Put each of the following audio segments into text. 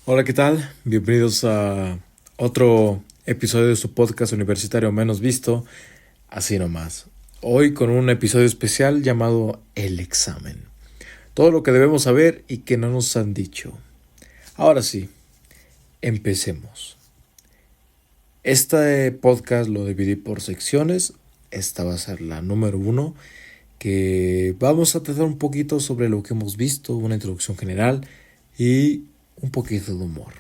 Hola, ¿qué tal? Bienvenidos a otro episodio de su podcast universitario menos visto, así nomás. Hoy con un episodio especial llamado El examen. Todo lo que debemos saber y que no nos han dicho. Ahora sí, empecemos. Este podcast lo dividí por secciones. Esta va a ser la número 1, que vamos a tratar un poquito sobre lo que hemos visto, una introducción general y un poquito de humor.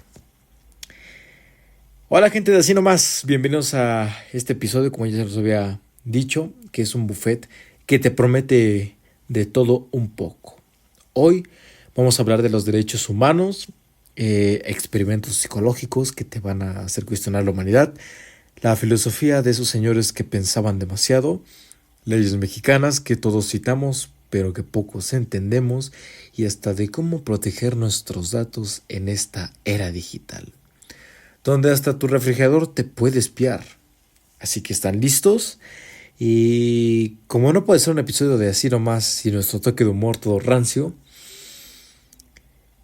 Hola gente de Así Nomás, bienvenidos a este episodio, como ya se los había dicho, que es un buffet que te promete de todo un poco. Hoy vamos a hablar de los derechos humanos, experimentos psicológicos que te van a hacer cuestionar la humanidad, la filosofía de esos señores que pensaban demasiado, leyes mexicanas que todos citamos pero que pocos entendemos y hasta de cómo proteger nuestros datos en esta era digital donde hasta tu refrigerador te puede espiar. Así que están listos. Y como no puede ser un episodio de Así Nomás y nuestro toque de humor todo rancio,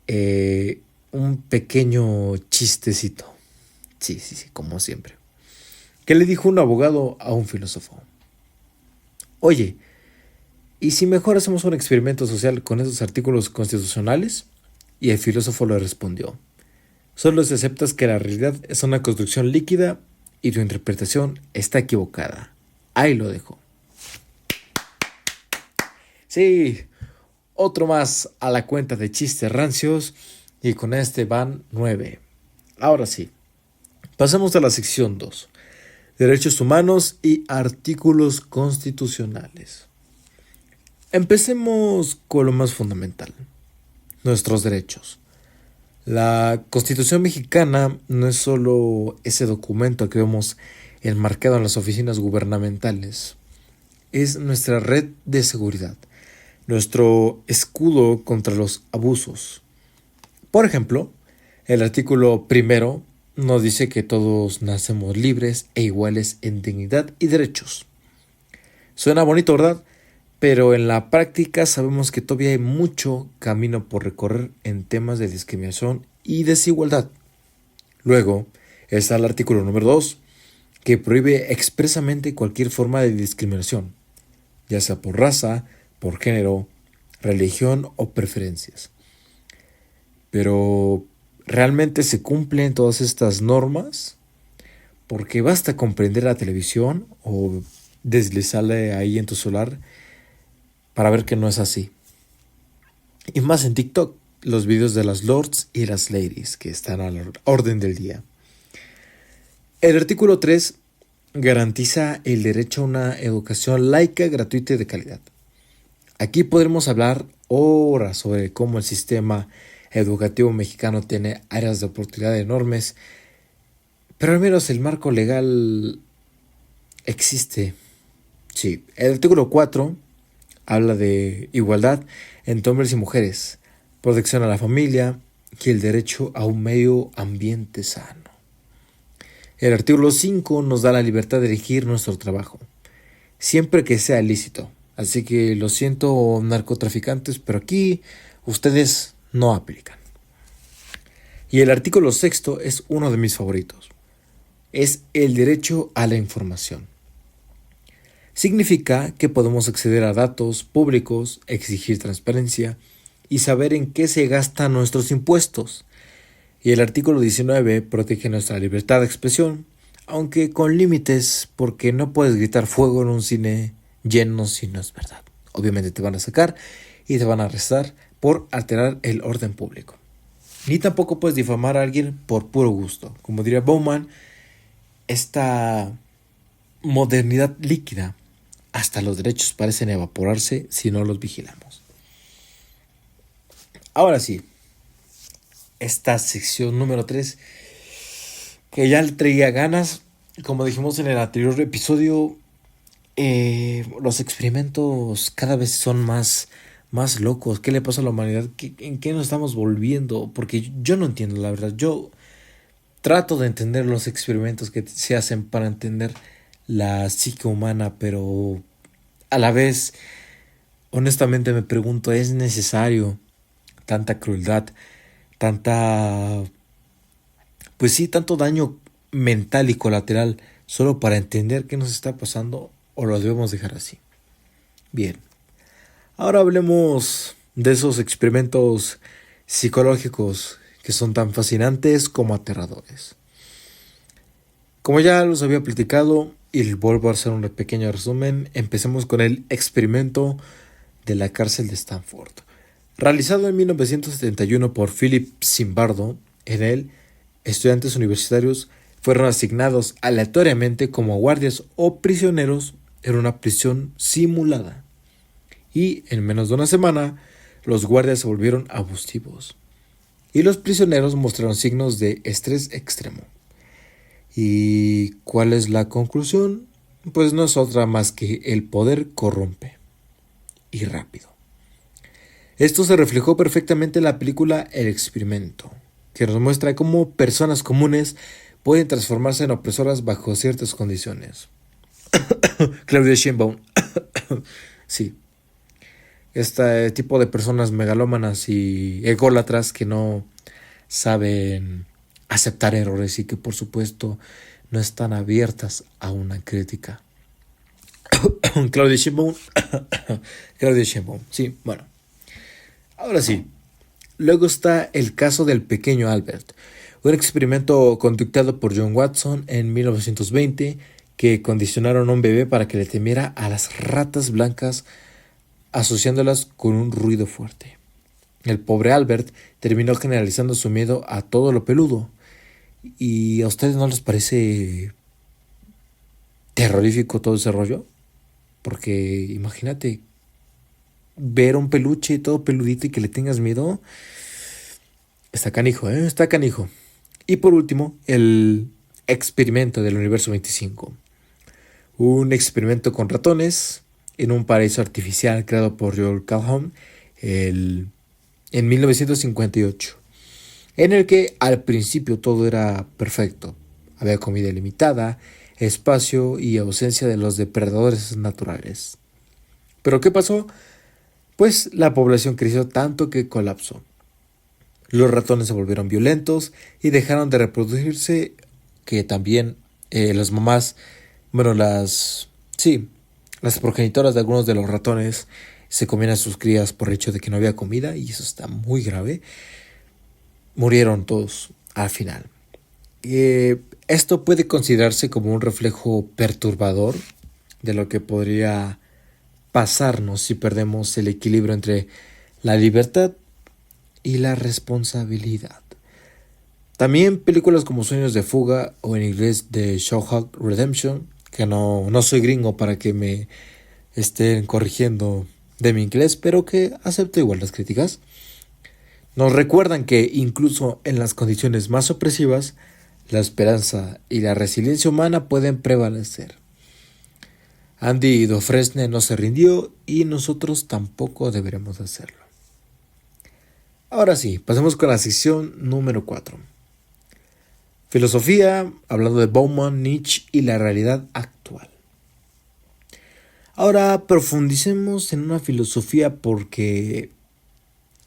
un pequeño chistecito. Sí, como siempre. ¿Qué le dijo un abogado a un filósofo? Oye, ¿y si mejor hacemos un experimento social con esos artículos constitucionales? Y el filósofo le respondió: solo si aceptas que la realidad es una construcción líquida y tu interpretación está equivocada. Ahí lo dejo. Sí, otro más a la cuenta de chistes rancios y con este van 9. Ahora sí, pasamos a la sección 2. Derechos humanos y artículos constitucionales. Empecemos con lo más fundamental, nuestros derechos. La Constitución mexicana no es solo ese documento que vemos enmarcado en las oficinas gubernamentales, es nuestra red de seguridad, nuestro escudo contra los abusos. Por ejemplo, el artículo primero nos dice que todos nacemos libres e iguales en dignidad y derechos. Suena bonito, ¿verdad? Pero en la práctica sabemos que todavía hay mucho camino por recorrer en temas de discriminación y desigualdad. Luego está el artículo número 2, que prohíbe expresamente cualquier forma de discriminación, ya sea por raza, por género, religión o preferencias. Pero, ¿realmente se cumplen todas estas normas? Porque basta comprender la televisión o deslizarle ahí en tu celular para ver que no es así. Y más en TikTok, los videos de las lords y las ladies que están a la orden del día. El artículo 3 garantiza el derecho a una educación laica, gratuita y de calidad. Aquí podremos hablar horas sobre cómo el sistema educativo mexicano tiene áreas de oportunidad enormes, pero al menos el marco legal existe. Sí, el artículo 4 habla de igualdad entre hombres y mujeres, protección a la familia y el derecho a un medio ambiente sano. El artículo 5 nos da la libertad de elegir nuestro trabajo, siempre que sea lícito. Así que lo siento, narcotraficantes, pero aquí ustedes no aplican. Y el artículo 6 es uno de mis favoritos. Es el derecho a la información. Significa que podemos acceder a datos públicos, exigir transparencia y saber en qué se gastan nuestros impuestos. Y el artículo 19 protege nuestra libertad de expresión, aunque con límites, porque no puedes gritar fuego en un cine lleno si no es verdad. Obviamente te van a sacar y te van a arrestar por alterar el orden público. Ni tampoco puedes difamar a alguien por puro gusto. Como diría Bowman, esta modernidad líquida, hasta los derechos parecen evaporarse si no los vigilamos. Ahora sí, esta sección número 3, que ya le traía ganas, como dijimos en el anterior episodio, los experimentos cada vez son más locos. ¿Qué le pasa a la humanidad? ¿En qué nos estamos volviendo? Porque yo no entiendo, la verdad. Yo trato de entender los experimentos que se hacen para entender la psique humana, pero a la vez, honestamente me pregunto, ¿es necesario tanta crueldad, tanta pues sí, tanto daño mental y colateral solo para entender qué nos está pasando o lo debemos dejar así. Bien, ahora hablemos de esos experimentos psicológicos que son tan fascinantes como aterradores. Como ya los había platicado y vuelvo a hacer un pequeño resumen, empecemos con el experimento de la cárcel de Stanford. Realizado en 1971 por Philip Zimbardo, en él, estudiantes universitarios fueron asignados aleatoriamente como guardias o prisioneros en una prisión simulada. Y en menos de una semana, los guardias se volvieron abusivos. Y los prisioneros mostraron signos de estrés extremo. ¿Y cuál es la conclusión? Pues no es otra más que el poder corrompe. Y rápido. Esto se reflejó perfectamente en la película El Experimento, que nos muestra cómo personas comunes pueden transformarse en opresoras bajo ciertas condiciones. Claudia Sheinbaum. Sí. Este tipo de personas megalómanas y ególatras que no saben aceptar errores y que por supuesto no están abiertas a una crítica. Claudia Sheinbaum. Claudia Sheinbaum. Sí, bueno. Ahora sí, luego está el caso del pequeño Albert, un experimento conductado por John Watson en 1920 que condicionaron a un bebé para que le temiera a las ratas blancas asociándolas con un ruido fuerte. El pobre Albert terminó generalizando su miedo a todo lo peludo. ¿Y a ustedes no les parece terrorífico todo ese rollo? Porque imagínate ver un peluche todo peludito y que le tengas miedo. Está canijo, ¿eh? Está canijo. Y por último, el experimento del universo 25. Un experimento con ratones en un paraíso artificial creado por Joel Calhoun en 1958. En el que al principio todo era perfecto. Había comida ilimitada, espacio y ausencia de los depredadores naturales. ¿Pero qué pasó? Pues la población creció tanto que colapsó. Los ratones se volvieron violentos y dejaron de reproducirse, que también las mamás, bueno, las progenitoras de algunos de los ratones se comían a sus crías por el hecho de que no había comida, y eso está muy grave. Murieron todos al final. Esto puede considerarse como un reflejo perturbador de lo que podría pasarnos si perdemos el equilibrio entre la libertad y la responsabilidad. También películas como Sueños de Fuga o en inglés The Shawshank Redemption, que no soy gringo para que me estén corrigiendo de mi inglés, pero que acepto igual las críticas, nos recuerdan que incluso en las condiciones más opresivas, la esperanza y la resiliencia humana pueden prevalecer. Andy Dufresne no se rindió y nosotros tampoco deberemos hacerlo. Ahora sí, pasemos con la sección número 4. Filosofía, hablando de Bauman, Nietzsche y la realidad actual. Ahora profundicemos en una filosofía porque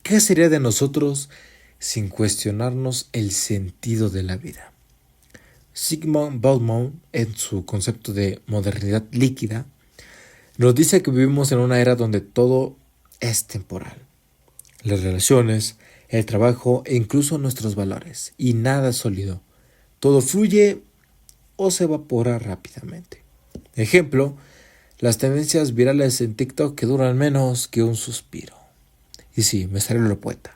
¿qué sería de nosotros sin cuestionarnos el sentido de la vida? Zygmunt Bauman, en su concepto de modernidad líquida, nos dice que vivimos en una era donde todo es temporal. Las relaciones, el trabajo e incluso nuestros valores, y nada es sólido. Todo fluye o se evapora rápidamente. Ejemplo, las tendencias virales en TikTok que duran menos que un suspiro. Y sí, me salió lo poeta.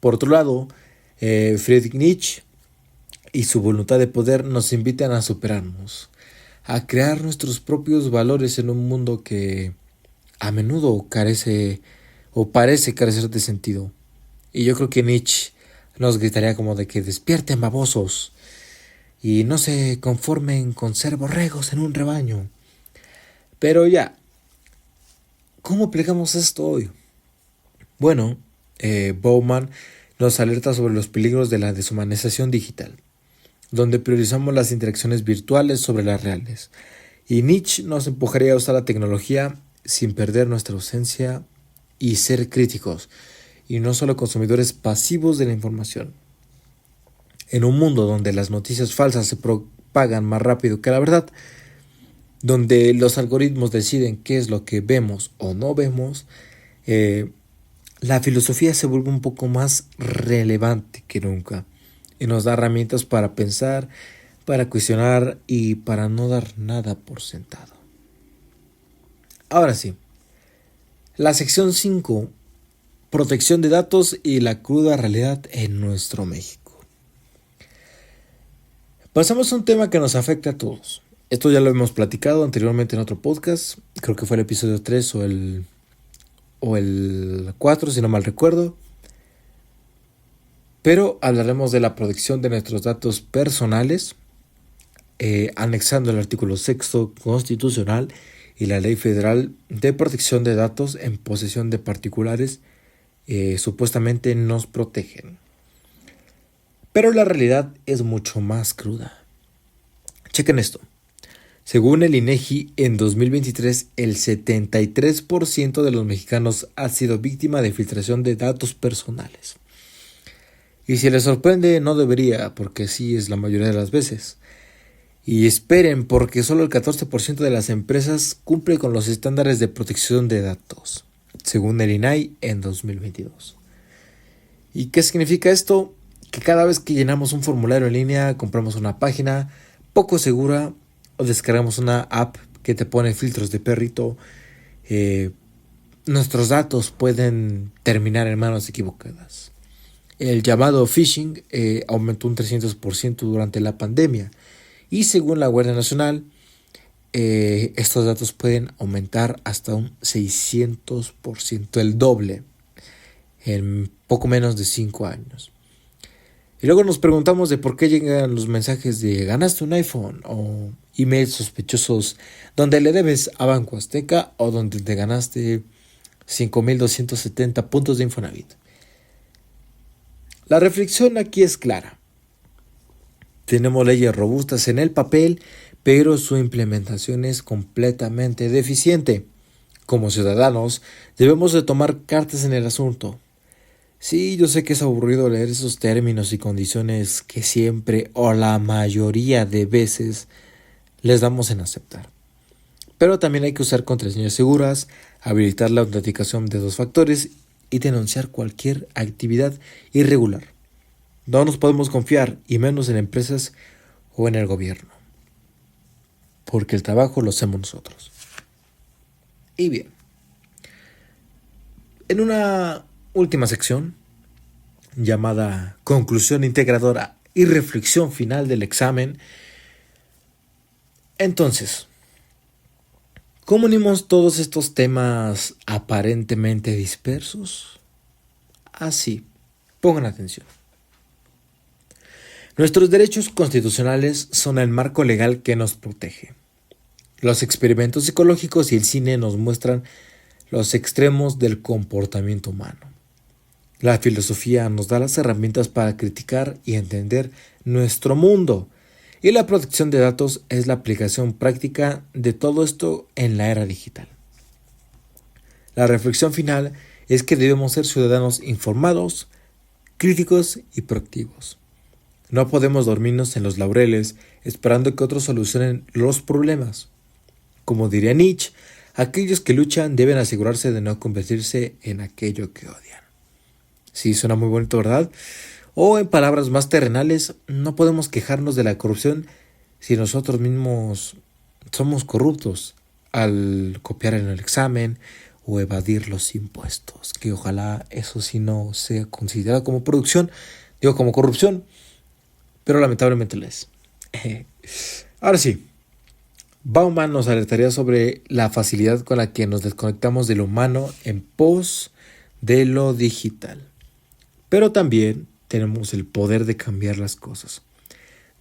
Por otro lado, Friedrich Nietzsche y su voluntad de poder nos invitan a superarnos, a crear nuestros propios valores en un mundo que a menudo carece o parece carecer de sentido. Y yo creo que Nietzsche nos gritaría como de que despierten, babosos, y no se conformen con ser borregos en un rebaño. Pero ya, ¿cómo aplicamos esto hoy? Bueno, Bauman nos alerta sobre los peligros de la deshumanización digital, donde priorizamos las interacciones virtuales sobre las reales. Y Nietzsche nos empujaría a usar la tecnología sin perder nuestra ausencia y ser críticos, y no solo consumidores pasivos de la información. En un mundo donde las noticias falsas se propagan más rápido que la verdad, donde los algoritmos deciden qué es lo que vemos o no vemos, la filosofía se vuelve un poco más relevante que nunca y nos da herramientas para pensar, para cuestionar y para no dar nada por sentado. Ahora sí, la sección 5, protección de datos y la cruda realidad en nuestro México. Pasamos a un tema que nos afecta a todos. Esto ya lo hemos platicado anteriormente en otro podcast, creo que fue el episodio 3 o el 4, si no mal recuerdo. Pero hablaremos de la protección de nuestros datos personales, anexando el artículo 6 constitucional y la Ley Federal de Protección de Datos en posesión de particulares, supuestamente nos protegen. Pero la realidad es mucho más cruda. Chequen esto. Según el INEGI, en 2023 el 73% de los mexicanos ha sido víctima de filtración de datos personales. Y si les sorprende, no debería, porque sí es la mayoría de las veces. Y esperen, porque solo el 14% de las empresas cumple con los estándares de protección de datos, según el INAI en 2022. ¿Y qué significa esto? Que cada vez que llenamos un formulario en línea, compramos una página poco segura o descargamos una app que te pone filtros de perrito, nuestros datos pueden terminar en manos equivocadas. El llamado phishing aumentó un 300% durante la pandemia y según la Guardia Nacional, estos datos pueden aumentar hasta un 600%, el doble, en poco menos de 5 años. Y luego nos preguntamos de por qué llegan los mensajes de ganaste un iPhone o emails sospechosos donde le debes a Banco Azteca o donde te ganaste 5,270 puntos de Infonavit. La reflexión aquí es clara. Tenemos leyes robustas en el papel, pero su implementación es completamente deficiente. Como ciudadanos, debemos de tomar cartas en el asunto. Sí, yo sé que es aburrido leer esos términos y condiciones que siempre o la mayoría de veces les damos en aceptar. Pero también hay que usar contraseñas seguras, habilitar la autenticación de 2 factores y denunciar cualquier actividad irregular. No nos podemos confiar, y menos en empresas o en el gobierno, porque el trabajo lo hacemos nosotros. Y bien, en una última sección llamada conclusión integradora y reflexión final del examen, entonces, ¿cómo unimos todos estos temas aparentemente dispersos? Así, pongan atención. Nuestros derechos constitucionales son el marco legal que nos protege. Los experimentos psicológicos y el cine nos muestran los extremos del comportamiento humano. La filosofía nos da las herramientas para criticar y entender nuestro mundo. Y la protección de datos es la aplicación práctica de todo esto en la era digital. La reflexión final es que debemos ser ciudadanos informados, críticos y proactivos. No podemos dormirnos en los laureles esperando que otros solucionen los problemas. Como diría Nietzsche, aquellos que luchan deben asegurarse de no convertirse en aquello que odian. Sí, suena muy bonito, ¿verdad? O en palabras más terrenales, no podemos quejarnos de la corrupción si nosotros mismos somos corruptos al copiar en el examen o evadir los impuestos, que ojalá eso sí no sea considerado como como corrupción, pero lamentablemente lo es. Ahora sí, Bauman nos alertaría sobre la facilidad con la que nos desconectamos de lo humano en pos de lo digital. Pero también tenemos el poder de cambiar las cosas,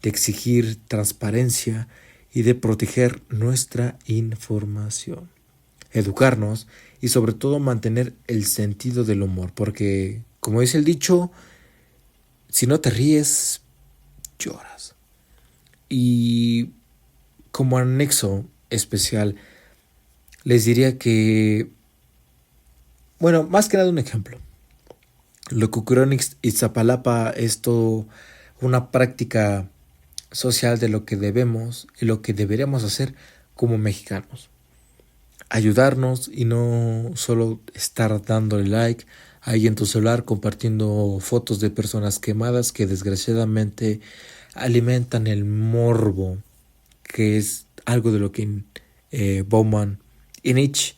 de exigir transparencia y de proteger nuestra información, educarnos y sobre todo mantener el sentido del humor, porque como dice el dicho, si no te ríes, lloras. Y como anexo especial, les diría que, bueno, más que nada un ejemplo. Lo que ocurrió en Iztapalapa, esto una práctica social de lo que debemos y lo que deberíamos hacer como mexicanos. Ayudarnos y no solo estar dándole like ahí en tu celular, compartiendo fotos de personas quemadas que desgraciadamente alimentan el morbo, que es algo de lo que Bauman y Nietzsche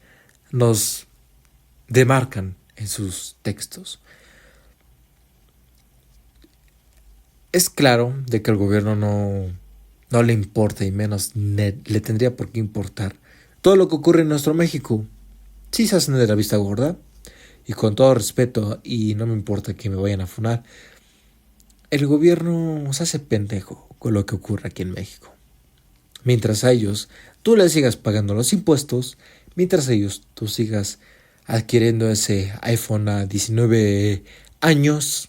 nos demarcan en sus textos. Es claro de que al gobierno no le importa y menos le tendría por qué importar todo lo que ocurre en nuestro México. Sí se hacen de la vista gorda y con todo respeto, y no me importa que me vayan a funar, el gobierno se hace pendejo con lo que ocurre aquí en México. Mientras a ellos tú les sigas pagando los impuestos, mientras a ellos tú sigas adquiriendo ese iPhone a 19 años,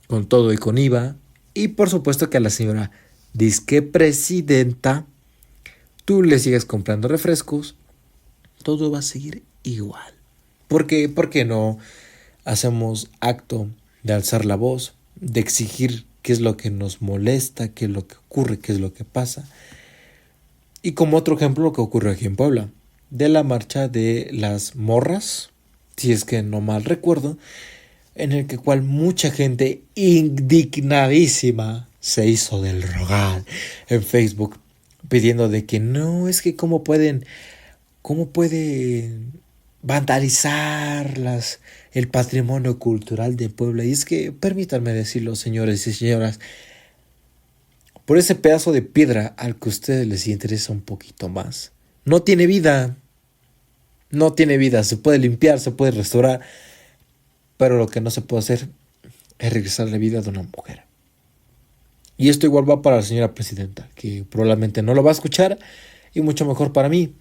con todo y con IVA, y por supuesto que a la señora disque presidenta tú le sigas comprando refrescos, todo va a seguir igual. ¿Por qué no hacemos acto de alzar la voz, de exigir qué es lo que nos molesta, qué es lo que ocurre, qué es lo que pasa? Y como otro ejemplo, lo que ocurrió aquí en Puebla, de la marcha de las morras, si es que no mal recuerdo, en el que cual mucha gente indignadísima se hizo del rogar en Facebook, pidiendo de que no, es que cómo pueden vandalizar el patrimonio cultural de Puebla. Y es que, permítanme decirlo, señores y señoras, por ese pedazo de piedra al que a ustedes les interesa un poquito más, no tiene vida, se puede limpiar, se puede restaurar, pero lo que no se puede hacer es regresar la vida de una mujer. Y esto igual va para la señora presidenta, que probablemente no lo va a escuchar, y mucho mejor para mí,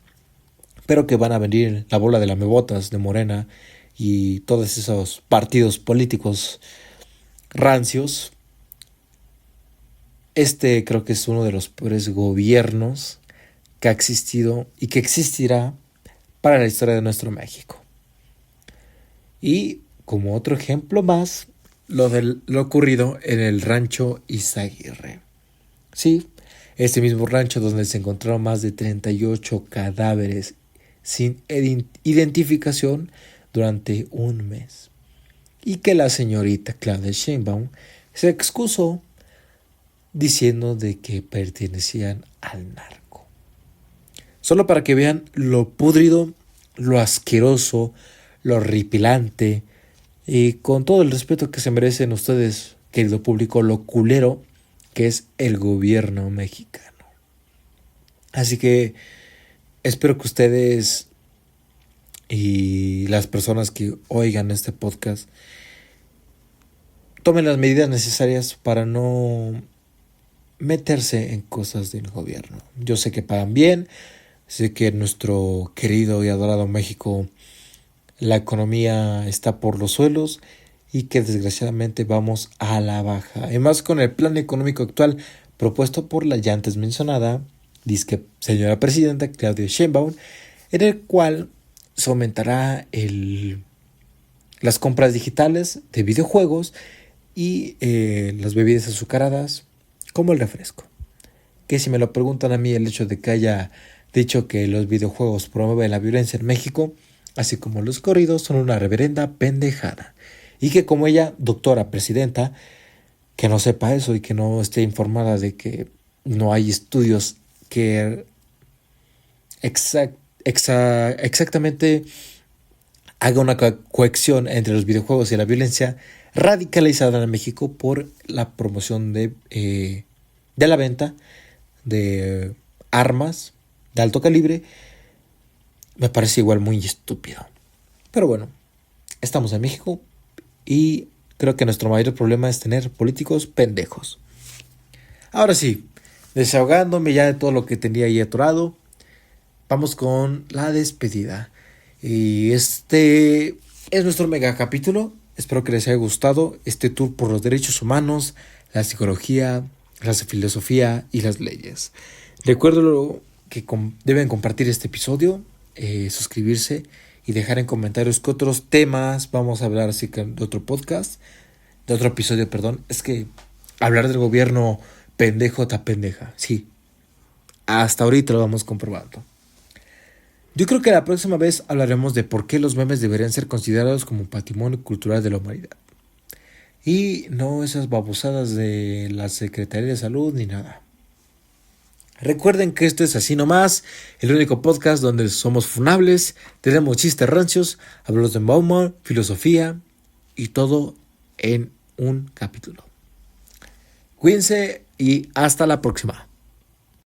pero que van a venir la bola de lamebotas de Morena y todos esos partidos políticos rancios. Creo que es uno de los peores gobiernos que ha existido y que existirá para la historia de nuestro México. Y como otro ejemplo más, lo ocurrido en el rancho Izaguirre. Sí, este mismo rancho donde se encontraron más de 38 cadáveres sin identificación durante un mes. Y que la señorita Claudia Sheinbaum se excusó diciendo de que pertenecían al narco. Solo para que vean lo púdrido, lo asqueroso, lo horripilante, y con todo el respeto que se merecen ustedes, querido público, lo culero que es el gobierno mexicano. Así que espero que ustedes y las personas que oigan este podcast tomen las medidas necesarias para no meterse en cosas del gobierno. Yo sé que pagan bien, sé que en nuestro querido y adorado México la economía está por los suelos y que desgraciadamente vamos a la baja. Además, con el plan económico actual propuesto por la ya antes mencionada disque señora presidenta Claudia Sheinbaum, en el cual se aumentará las compras digitales de videojuegos y las bebidas azucaradas como el refresco. Que si me lo preguntan a mí, el hecho de que haya dicho que los videojuegos promueven la violencia en México, así como los corridos, son una reverenda pendejada. Y que como ella, doctora presidenta, que no sepa eso y que no esté informada de que no hay estudios que exactamente haga una conexión entre los videojuegos y la violencia radicalizada en México por la promoción de la venta de armas de alto calibre, me parece igual muy estúpido. Pero bueno, estamos en México y creo que nuestro mayor problema es tener políticos pendejos. Ahora sí, desahogándome ya de todo lo que tenía ahí atorado, vamos con la despedida. Y este es nuestro mega capítulo. Espero que les haya gustado este tour por los derechos humanos, la psicología, la filosofía y las leyes. Recuerden que deben compartir este episodio, suscribirse y dejar en comentarios qué otros temas vamos a hablar así que de otro podcast, de otro episodio, perdón. Es que hablar del gobierno pendejo ta pendeja. Sí, hasta ahorita lo vamos comprobando. Yo creo que la próxima vez hablaremos de por qué los memes deberían ser considerados como patrimonio cultural de la humanidad. Y no esas babosadas de la Secretaría de Salud ni nada. Recuerden que esto es Así Nomás, el único podcast donde somos funables, tenemos chistes rancios, hablamos de humor, filosofía y todo en un capítulo. Cuídense y hasta la próxima.